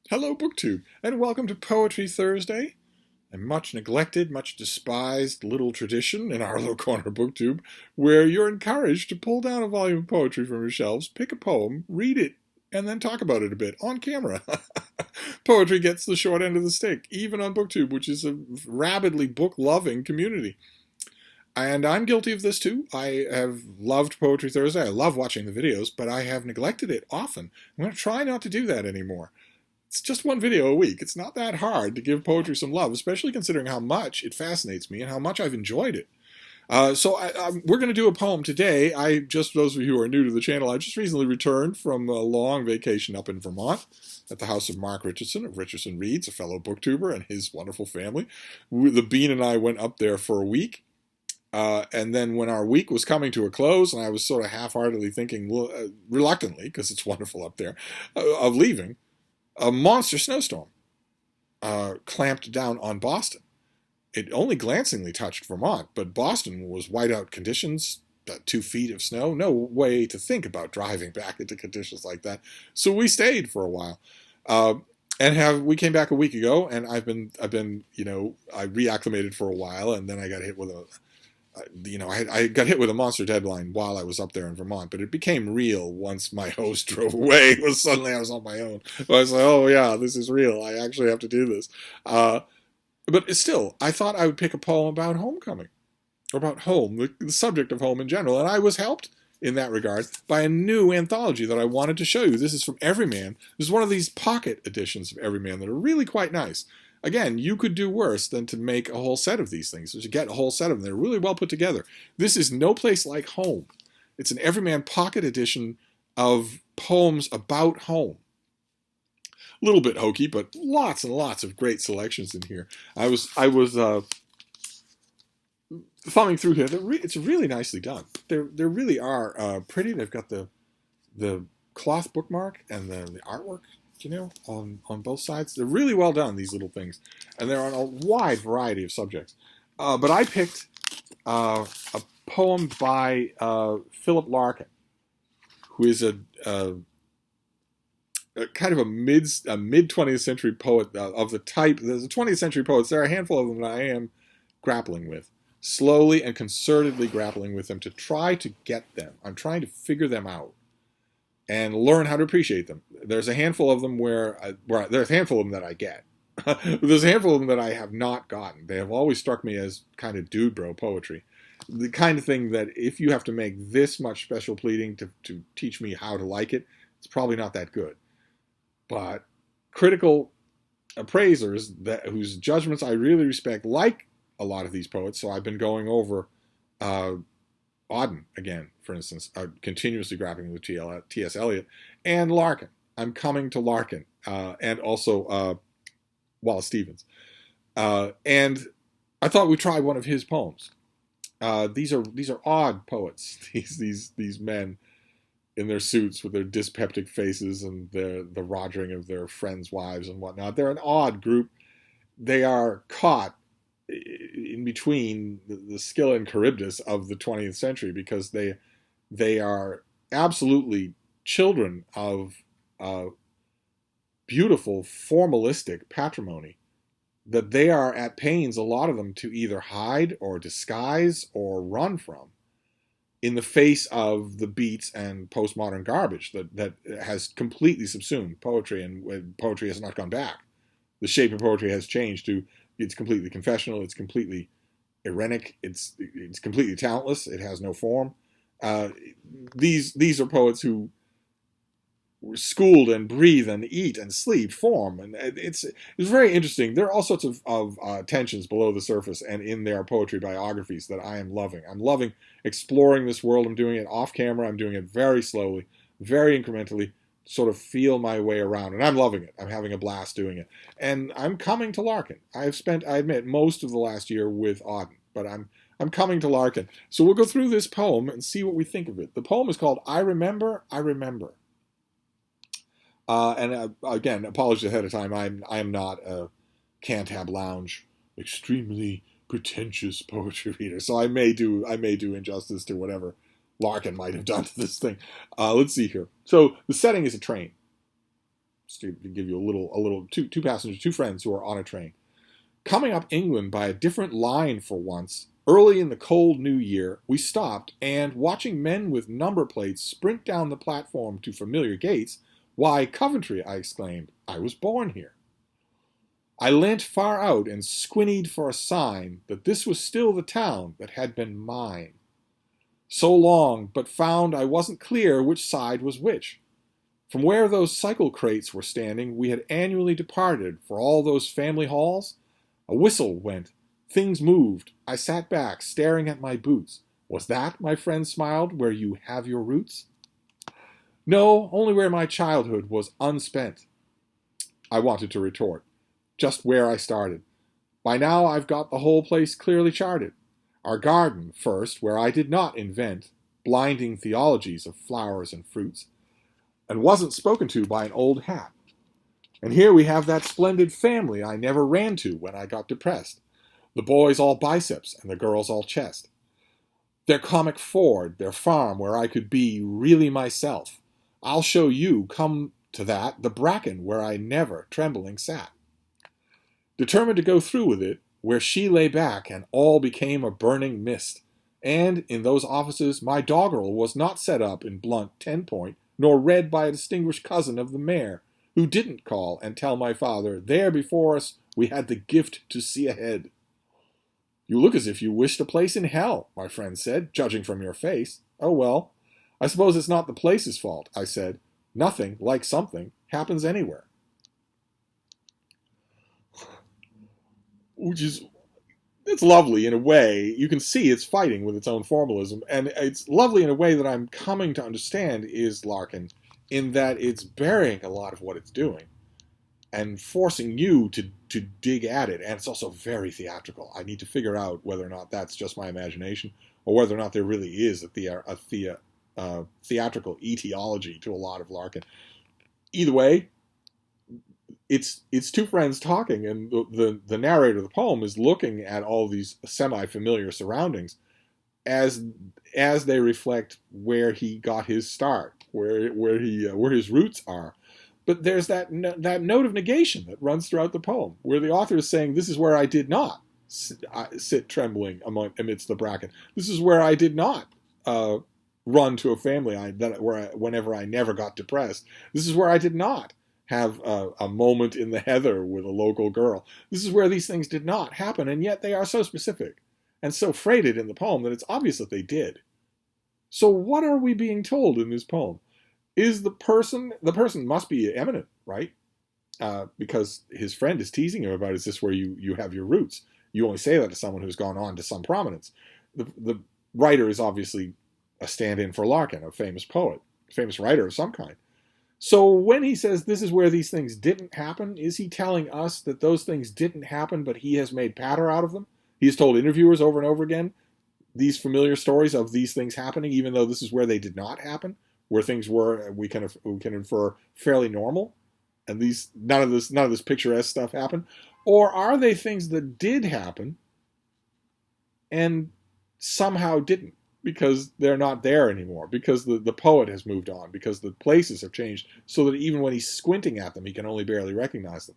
Hello, BookTube, and welcome to Poetry Thursday, a much neglected, much despised little tradition in our little corner of BookTube, where you're encouraged to pull down a volume of poetry from your shelves, pick a poem, read it, and then talk about it a bit on camera. Poetry gets the short end of the stick, even on BookTube, which is a rabidly book-loving community. And I'm guilty of this too. I have loved Poetry Thursday. I love watching the videos, but I have neglected it often. I'm going to try not to do that anymore. It's just one video a week. It's not that hard to give poetry some love, especially considering how much it fascinates me and how much I've enjoyed it. We're going to do a poem today. Those of you who are new to the channel, I just recently returned from a long vacation up in Vermont at the house of Mark Richardson of Richardson Reads, a fellow booktuber, and his wonderful family. The Bean and I went up there for a week. And then when our week was coming to a close, and I was sort of half-heartedly thinking, reluctantly, because it's wonderful up there, of leaving, a monster snowstorm clamped down on Boston. It only glancingly touched Vermont, but Boston was whiteout conditions, 2 feet of snow. No way to think about driving back into conditions like that. So we stayed for a while, we came back a week ago, and I reacclimated for a while, and then I got hit with I got hit with a monster deadline while I was up there in Vermont, but it became real once my host drove away. Suddenly I was on my own. I was like, oh yeah, this is real. I actually have to do this. But still, I thought I would pick a poem about homecoming, or about home, the subject of home in general, and I was helped in that regard by a new anthology that I wanted to show you. This is from Everyman. This is one of these pocket editions of Everyman that are really quite nice. Again, you could do worse than to make a whole set of these things, to get a whole set of them. They're really well put together. This is No Place Like Home. It's an Everyman pocket edition of poems about home. A little bit hokey, but lots and lots of great selections in here. I was thumbing through here. It's really nicely done. They really are pretty. They've got the cloth bookmark and the artwork, on both sides. They're really well done, these little things. And they're on a wide variety of subjects. But I picked a poem by Philip Larkin, who is a kind of a mid 20th century poet of the type. There's a 20th century poets. There are a handful of them that I am grappling with, slowly and concertedly grappling with them to try to get them. I'm trying to figure them out and learn how to appreciate them. There's a handful of them there's a handful of them that I get. There's a handful of them that I have not gotten. They have always struck me as kind of dude bro poetry. The kind of thing that if you have to make this much special pleading to teach me how to like it, it's probably not that good. But critical appraisers whose judgments I really respect, like a lot of these poets, so I've been going over Auden again, for instance, continuously grappling with T.S. Eliot, and Larkin. I'm coming to Larkin, and also Wallace Stevens. And I thought we'd try one of his poems. These are odd poets. These men in their suits with their dyspeptic faces and the rogering of their friends' wives and whatnot. They're an odd group. They are caught in between the Scylla and Charybdis of the 20th century, because they are absolutely children of beautiful formalistic patrimony that they are at pains, a lot of them, to either hide or disguise or run from in the face of the beats and postmodern garbage that has completely subsumed poetry, and poetry has not gone back. The shape of poetry has changed to it's completely confessional, it's completely irenic, it's completely talentless, it has no form. These are poets who were schooled and breathe and eat and sleep form, and it's very interesting. There are all sorts of tensions below the surface and in their poetry biographies that I am loving. I'm loving exploring this world. I'm doing it off camera. I'm doing it very slowly, very incrementally, sort of feel my way around, and I'm loving it. I'm having a blast doing it, and I'm coming to Larkin. I've spent, I admit, most of the last year with Auden, but I'm coming to Larkin. So we'll go through this poem and see what we think of it. The poem is called I Remember, I Remember. Again, apologies ahead of time. I am not a Cantab Lounge extremely pretentious poetry reader, so I may do injustice to whatever Larkin might have done to this thing. Let's see here. So the setting is a train. to give you a little two passengers, two friends who are on a train. Coming up England by a different line for once, early in the cold new year, we stopped, and watching men with number plates sprint down the platform to familiar gates, "Why, Coventry," I exclaimed. "I was born here." I leant far out and squinnied for a sign that this was still the town that had been mine. So long, but found I wasn't clear which side was which. From where those cycle crates were standing, we had annually departed for all those family halls. A whistle went. Things moved. I sat back, staring at my boots. "Was that," my friend smiled, "where you have your roots?" "No, only where my childhood was unspent," I wanted to retort. "Just where I started. By now I've got the whole place clearly charted. Our garden, first, where I did not invent blinding theologies of flowers and fruits, and wasn't spoken to by an old hat. And here we have that splendid family I never ran to when I got depressed. The boys all biceps and the girls all chest. Their comic Ford, their farm where I could be really myself. I'll show you, come to that, the bracken where I never trembling sat. Determined to go through with it, where she lay back and all became a burning mist. And in those offices my doggerel was not set up in blunt 10-point, nor read by a distinguished cousin of the mayor, who didn't call and tell my father, there before us we had the gift to see ahead. "You look as if you wished a place in hell," my friend said, "judging from your face." "Oh well, I suppose it's not the place's fault," I said. "Nothing, like something, happens anywhere." Which is, it's lovely in a way. You can see it's fighting with its own formalism, and it's lovely in a way that I'm coming to understand is Larkin, in that it's burying a lot of what it's doing and forcing you to dig at it. And it's also very theatrical. I need to figure out whether or not that's just my imagination, or whether or not there really is a theatrical etiology to a lot of Larkin. Either way, it's two friends talking, and the narrator of the poem is looking at all these semi-familiar surroundings as they reflect where he got his start, where his roots are. But there's that note of negation that runs throughout the poem, where the author is saying, "This is where I did not sit trembling amidst the bracken. This is where I did not run to a family whenever I never got depressed. This is where I did not have a moment in the heather with a local girl. This is where these things did not happen," and yet they are so specific and so freighted in the poem that it's obvious that they did. So what are we being told in this poem? Is the person must be eminent, right? Because his friend is teasing him about, is this where you have your roots? You only say that to someone who's gone on to some prominence. The writer is obviously a stand-in for Larkin, a famous poet, a famous writer of some kind. So when he says this is where these things didn't happen, is he telling us that those things didn't happen, but he has made patter out of them? He has told interviewers over and over again these familiar stories of these things happening, even though this is where they did not happen, where things were, we can infer, fairly normal, and none of this picturesque stuff happened. Or are they things that did happen and somehow didn't, because they're not there anymore, because the poet has moved on, because the places have changed, so that even when he's squinting at them, he can only barely recognize them.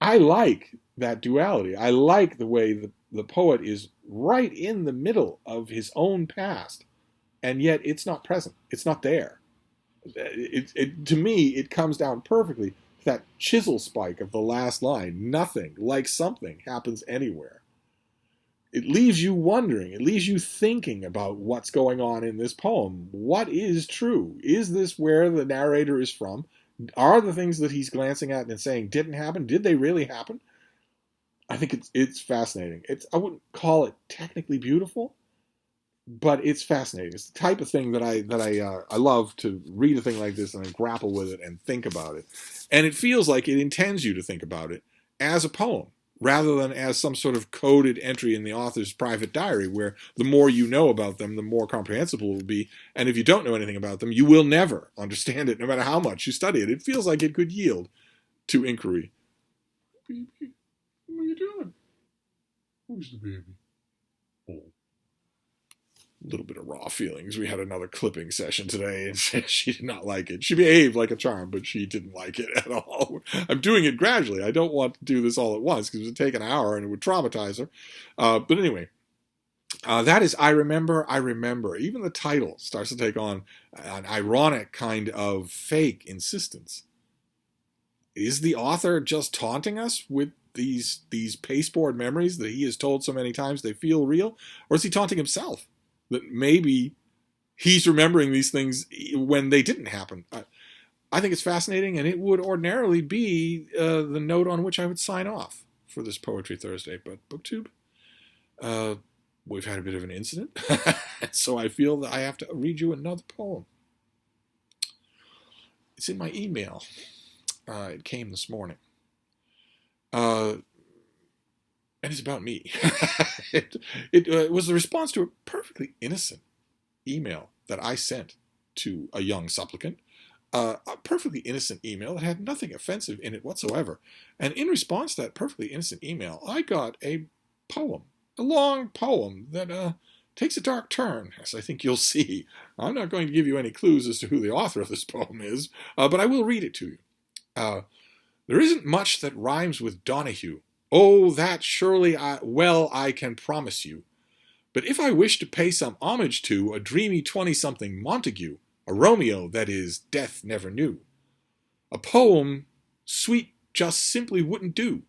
I like that duality. I like the way the poet is right in the middle of his own past, and yet it's not present. It's not there. To me, it comes down perfectly to that chisel spike of the last line. Nothing, like something, happens anywhere. It leaves you wondering. It leaves you thinking about what's going on in this poem. What is true? Is this where the narrator is from? Are the things that he's glancing at and saying didn't happen? Did they really happen? I think it's fascinating. I wouldn't call it technically beautiful, but it's fascinating. It's the type of thing that I love to read a thing like this and then grapple with it and think about it. And it feels like it intends you to think about it as a poem, rather than as some sort of coded entry in the author's private diary, where the more you know about them, the more comprehensible it will be. And if you don't know anything about them, you will never understand it, no matter how much you study it. It feels like it could yield to inquiry. Baby, what are you doing? Who's the baby? Oh. little bit of raw feelings. We had another clipping session today, and she did not like it. She behaved like a charm, but she didn't like it at all. I'm doing it gradually. I don't want to do this all at once because it would take an hour and it would traumatize her. But anyway, that is I Remember, I Remember. Even the title starts to take on an ironic kind of fake insistence. Is the author just taunting us with these pasteboard memories that he has told so many times they feel real? Or is he taunting himself? That maybe he's remembering these things when they didn't happen. I think it's fascinating, and it would ordinarily be the note on which I would sign off for this Poetry Thursday. But BookTube, we've had a bit of an incident, so I feel that I have to read you another poem. It's in my email. It came this morning. And it's about me. It was the response to a perfectly innocent email that I sent to a young supplicant. A perfectly innocent email that had nothing offensive in it whatsoever. And in response to that perfectly innocent email, I got a poem, a long poem that takes a dark turn, as I think you'll see. I'm not going to give you any clues as to who the author of this poem is, but I will read it to you. There isn't much that rhymes with Donoghue. Oh, that surely I can promise you. But if I wish to pay some homage to a dreamy 20-something Montague, a Romeo that is death never knew, a poem sweet just simply wouldn't do.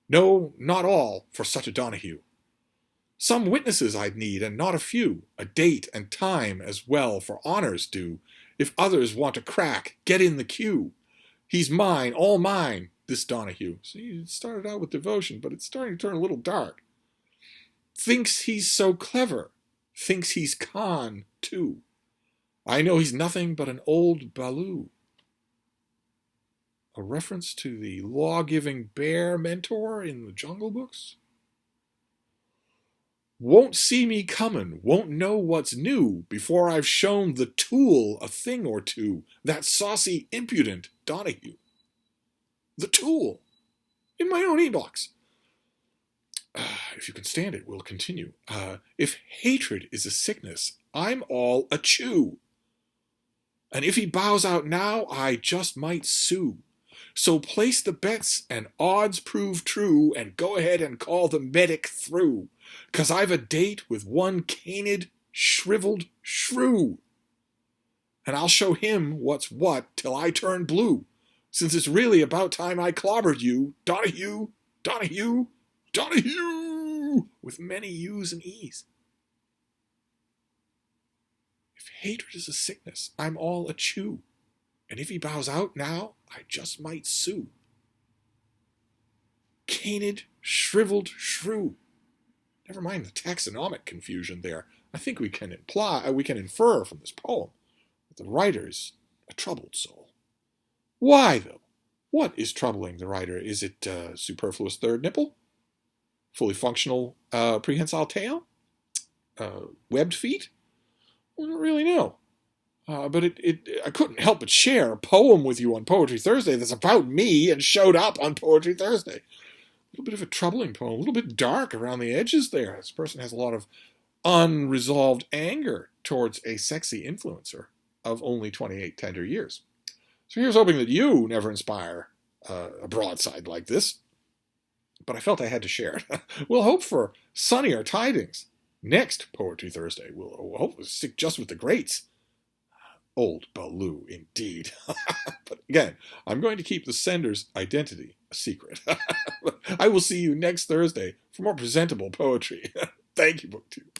No, not all for such a Donoghue. Some witnesses I'd need, and not a few, a date and time as well for honors due. If others want to crack, get in the queue. He's mine, all mine, this Donoghue. See, it started out with devotion, but it's starting to turn a little dark. Thinks he's so clever. Thinks he's con, too. I know he's nothing but an old Baloo. A reference to the law-giving bear mentor in the Jungle Books? Won't see me comin', won't know what's new before I've shown the tool a thing or two, that saucy, impudent Donoghue. The tool, in my own e-box. If you can stand it, we'll continue. If hatred is a sickness, I'm all a chew. And if he bows out now, I just might sue. So place the bets and odds prove true, and go ahead and call the medic through, 'cause I've a date with one canid, shriveled shrew. And I'll show him what's what till I turn blue, since it's really about time I clobbered you, Donoghue, Donoghue, Donoghue, with many U's and E's. If hatred is a sickness, I'm all a chew. And if he bows out now, I just might sue. Canid, shriveled shrew. Never mind the taxonomic confusion there. I think we can infer from this poem that the writer's a troubled soul. Why, though? What is troubling the writer? Is it superfluous third nipple? Fully functional prehensile tail? Webbed feet? I don't really know. But I couldn't help but share a poem with you on Poetry Thursday that's about me and showed up on Poetry Thursday. A little bit of a troubling poem, a little bit dark around the edges there. This person has a lot of unresolved anger towards a sexy influencer of only 28 tender years. So here's hoping that you never inspire a broadside like this. But I felt I had to share it. We'll hope for sunnier tidings next Poetry Thursday. We'll hope to stick just with the greats. Old Baloo, indeed. But again, I'm going to keep the sender's identity a secret. I will see you next Thursday for more presentable poetry. Thank you, BookTube.